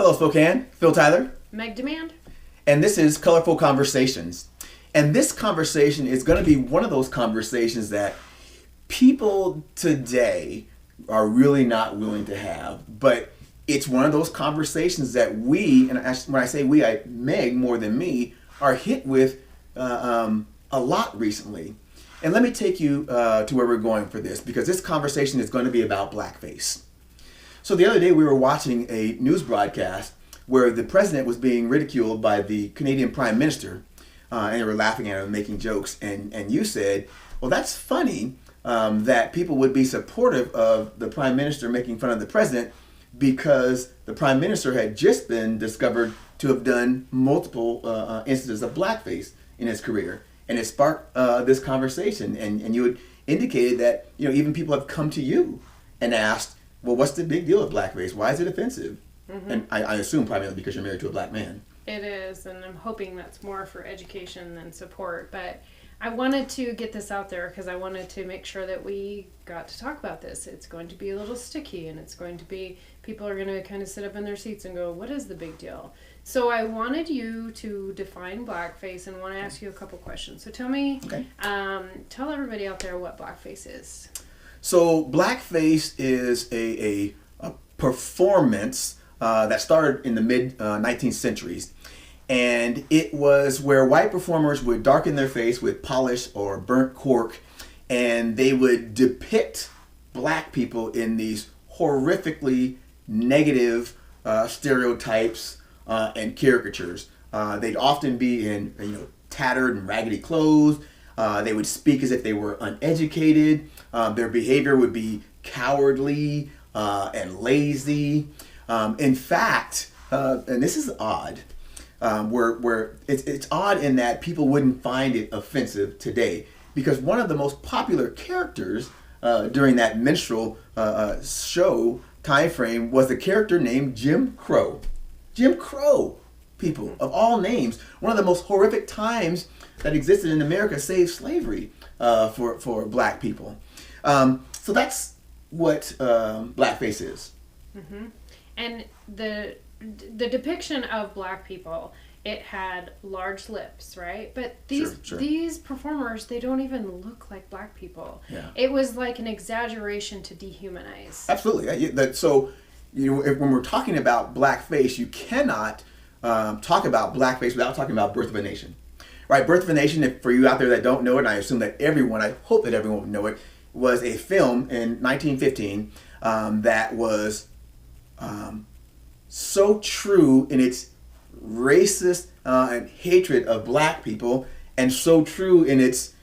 Hello, Spokane. Phil Tyler. Meg Demand. And this is Colorful Conversations. And this conversation is going to be one of those conversations that people today are really not willing to have. But it's one of those conversations that we, and when I say we, Meg more than me, are hit with a lot recently. And let me take you to where we're going for this, because this conversation is going to be about blackface. So the other day we were watching a news broadcast where the president was being ridiculed by the Canadian Prime Minister, and they were laughing at him and making jokes. And you said, well, that's funny that people would be supportive of the Prime Minister making fun of the president because the Prime Minister had just been discovered to have done multiple instances of blackface in his career. And it sparked this conversation. And you had indicated that even people have come to you and asked, well, what's the big deal with blackface? Why is it offensive? Mm-hmm. And I assume primarily because you're married to a black man. It is, and I'm hoping that's more for education than support. But I wanted to get this out there because I wanted to make sure that we got to talk about this. It's going to be a little sticky, and it's going to be, people are going to kind of sit up in their seats and go, what is the big deal? So I wanted you to define blackface and want to ask you a couple questions. So tell me, tell everybody out there what blackface is. So blackface is a performance that started in the mid 19th centuries. And it was where white performers would darken their face with polish or burnt cork, and they would depict black people in these horrifically negative stereotypes and caricatures. They'd often be in tattered and raggedy clothes. They would speak as if they were uneducated. Their behavior would be cowardly and lazy. In fact, and this is odd, where it's odd in that people wouldn't find it offensive today, because one of the most popular characters during that minstrel show time frame was the character named Jim Crow. Jim Crow, people of all names, one of the most horrific times that existed in America, save slavery for black people. So that's what blackface is. Mm-hmm. And the depiction of black people, it had large lips, right? But these performers, they don't even look like black people. Yeah. It was like an exaggeration to dehumanize. Absolutely. So when we're talking about blackface, you cannot talk about blackface without talking about Birth of a Nation. Right, Birth of a Nation, if for you out there that don't know it, and I assume that I hope that everyone would know it, was a film in 1915 that was so true in its racist and hatred of black people, and so true in its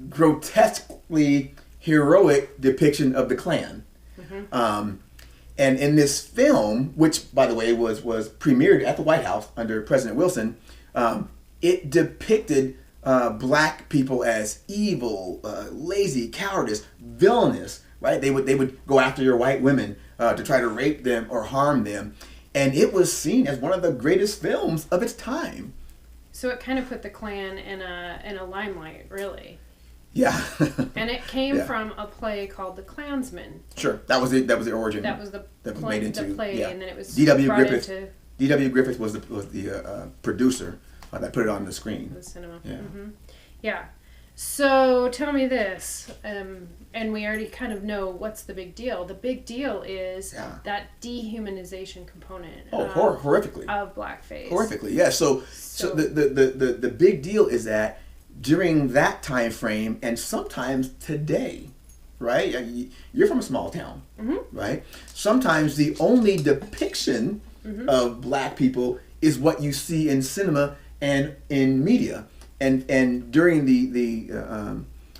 grotesquely heroic depiction of the Klan. Mm-hmm. And in this film, which, by the way, was premiered at the White House under President Wilson, it depicted black people as evil, lazy, cowardice, villainous. Right? They would go after your white women to try to rape them or harm them, and it was seen as one of the greatest films of its time. So it kind of put the Klan in a limelight, really. Yeah. And it came from a play called The Klansman. Sure, that was it. That was the origin. That was the play, and then it was D.W. brought Griffith. into D.W. Griffith was the producer that put it on the screen. The cinema. Yeah. Mm-hmm. Yeah. So tell me this, and we already kind of know what's the big deal. The big deal is that dehumanization component. Horrifically. Of blackface. Horrifically, yeah. So the big deal is that during that time frame, and sometimes today, right? You're from a small town, mm-hmm. right? Sometimes the only depiction mm-hmm. of black people is what you see in cinema and in media. And during the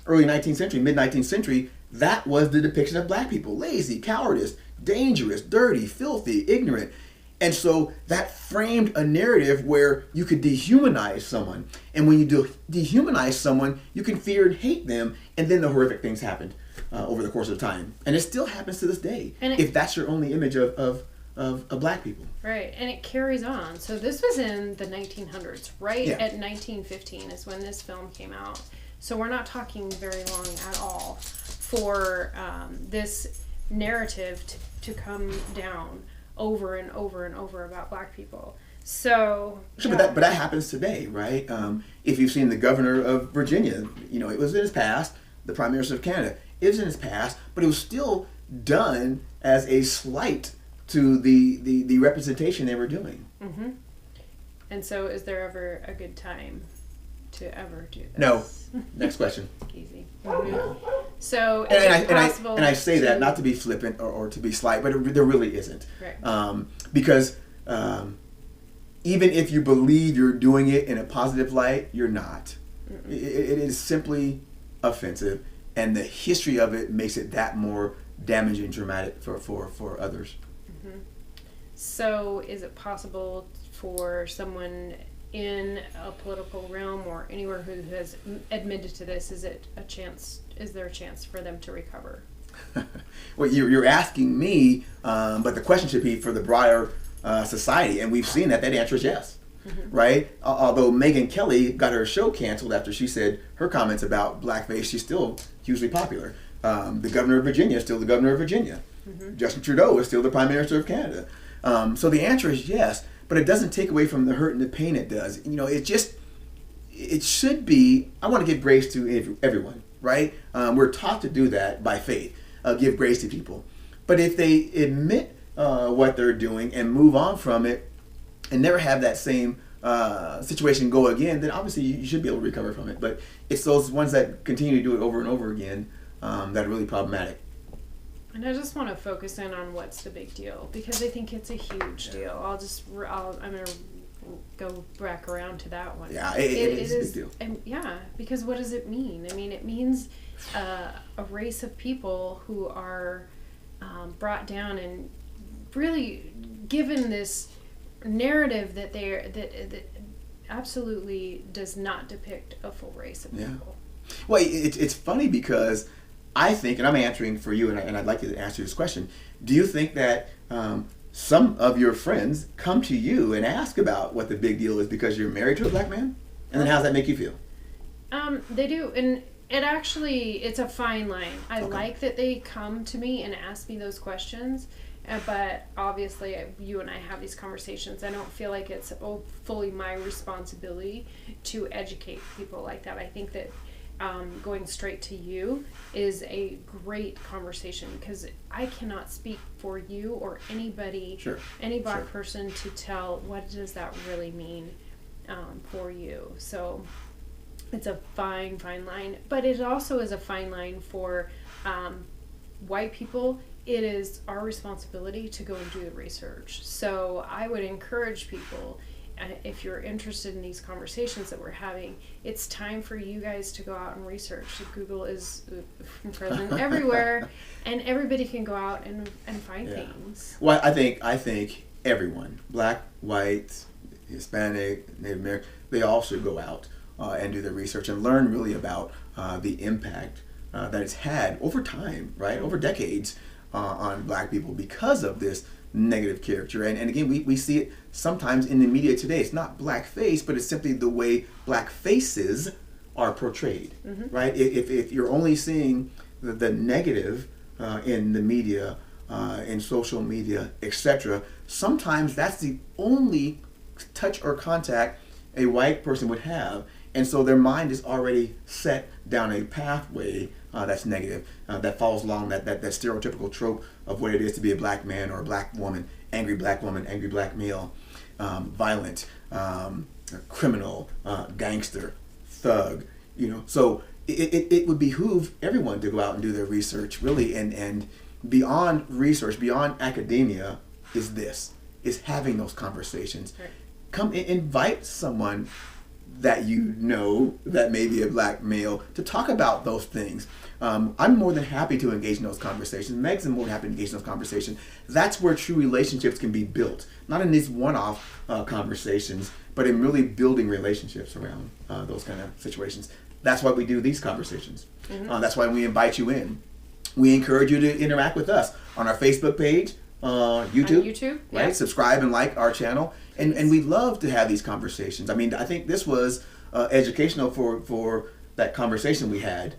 early 19th century, mid 19th century, that was the depiction of black people: lazy, cowardice, dangerous, dirty, filthy, ignorant. And so that framed a narrative where you could dehumanize someone. And when you dehumanize someone, you can fear and hate them. And then the horrific things happened over the course of time. And it still happens to this day, if that's your only image of black people. Right, and it carries on. So this was in the 1900s, right? Yeah. At 1915 is when this film came out. So we're not talking very long at all for this narrative to come down. over and over and over about black people. So sure, but that happens today, right? If you've seen the governor of Virginia, it was in his past. The Prime Minister of Canada, it was in his past, but it was still done as a slight to the representation they were doing. Mm-hmm. And so, is there ever a good time to ever do this? No. Next question. Easy. Mm-hmm. So, and I say that not to be flippant or to be slight, but there really isn't. Right. Because even if you believe you're doing it in a positive light, you're not. It is simply offensive, and the history of it makes it that more damaging and dramatic for others. Mm-hmm. So, is it possible for someone in a political realm or anywhere who has admitted to this, is there a chance for them to recover? Well, you're asking me, but the question should be for the broader society, and we've seen that answer is yes. Mm-hmm. Right? Although Megyn Kelly got her show canceled after she said her comments about blackface, she's still hugely popular. The governor of Virginia is still the governor of Virginia. Mm-hmm. Justin Trudeau is still the Prime Minister of Canada. So the answer is yes, but it doesn't take away from the hurt and the pain it does. It should be, I want to give grace to everyone, right? We're taught to do that by faith, give grace to people. But if they admit what they're doing and move on from it and never have that same situation go again, then obviously you should be able to recover from it. But it's those ones that continue to do it over and over again that are really problematic. And I just want to focus in on what's the big deal, because I think it's a huge deal. I'm going to go back around to that one. Yeah, it is a big deal. And yeah, because what does it mean? I mean, it means a race of people who are brought down and really given this narrative that that absolutely does not depict a full race of people. Well, it's funny because I think, and I'm answering for you, and I'd like to answer this question. Do you think that some of your friends come to you and ask about what the big deal is because you're married to a black man? And then how does that make you feel? They do, and it's a fine line. I like that they come to me and ask me those questions, but obviously you and I have these conversations. I don't feel like it's fully my responsibility to educate people like that. I think that going straight to you is a great conversation, because I cannot speak for you or anybody, any black person, to tell what does that really mean for you. So it's a fine line, but it also is a fine line for white people. It is our responsibility to go and do the research. So I would encourage people, if you're interested in these conversations that we're having, it's time for you guys to go out and research. Google is present everywhere, and everybody can go out and find things. Well, I think everyone, black, white, Hispanic, Native American, they all should go out and do their research and learn really about the impact that it's had over time, right, over decades on black people because of this negative character. And again, we see it sometimes in the media today. It's not blackface, but it's simply the way black faces are portrayed, right? If you're only seeing the negative in the media, in social media, etc., sometimes that's the only touch or contact a white person would have. And so their mind is already set down a pathway that's negative, that falls along that stereotypical trope of what it is to be a black man or a black woman, angry black male, violent, criminal, gangster, thug. So it would behoove everyone to go out and do their research, really, and beyond research, beyond academia, is having those conversations. Right. Come invite someone that that may be a black male to talk about those things. I'm more than happy to engage in those conversations. Meg's more than happy to engage in those conversations. That's where true relationships can be built. Not in these one-off conversations, but in really building relationships around those kind of situations. That's why we do these conversations. That's why we invite you in. We encourage you to interact with us on our Facebook page, YouTube. On YouTube, right? Subscribe and like our channel. And we love to have these conversations. I mean, I think this was educational for that conversation we had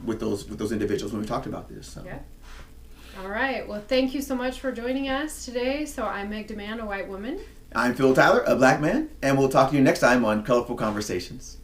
with those individuals when we talked about this. So. Yeah. All right. Well, thank you so much for joining us today. So I'm Meg Demand, a white woman. I'm Phil Tyler, a black man, and we'll talk to you next time on Colorful Conversations.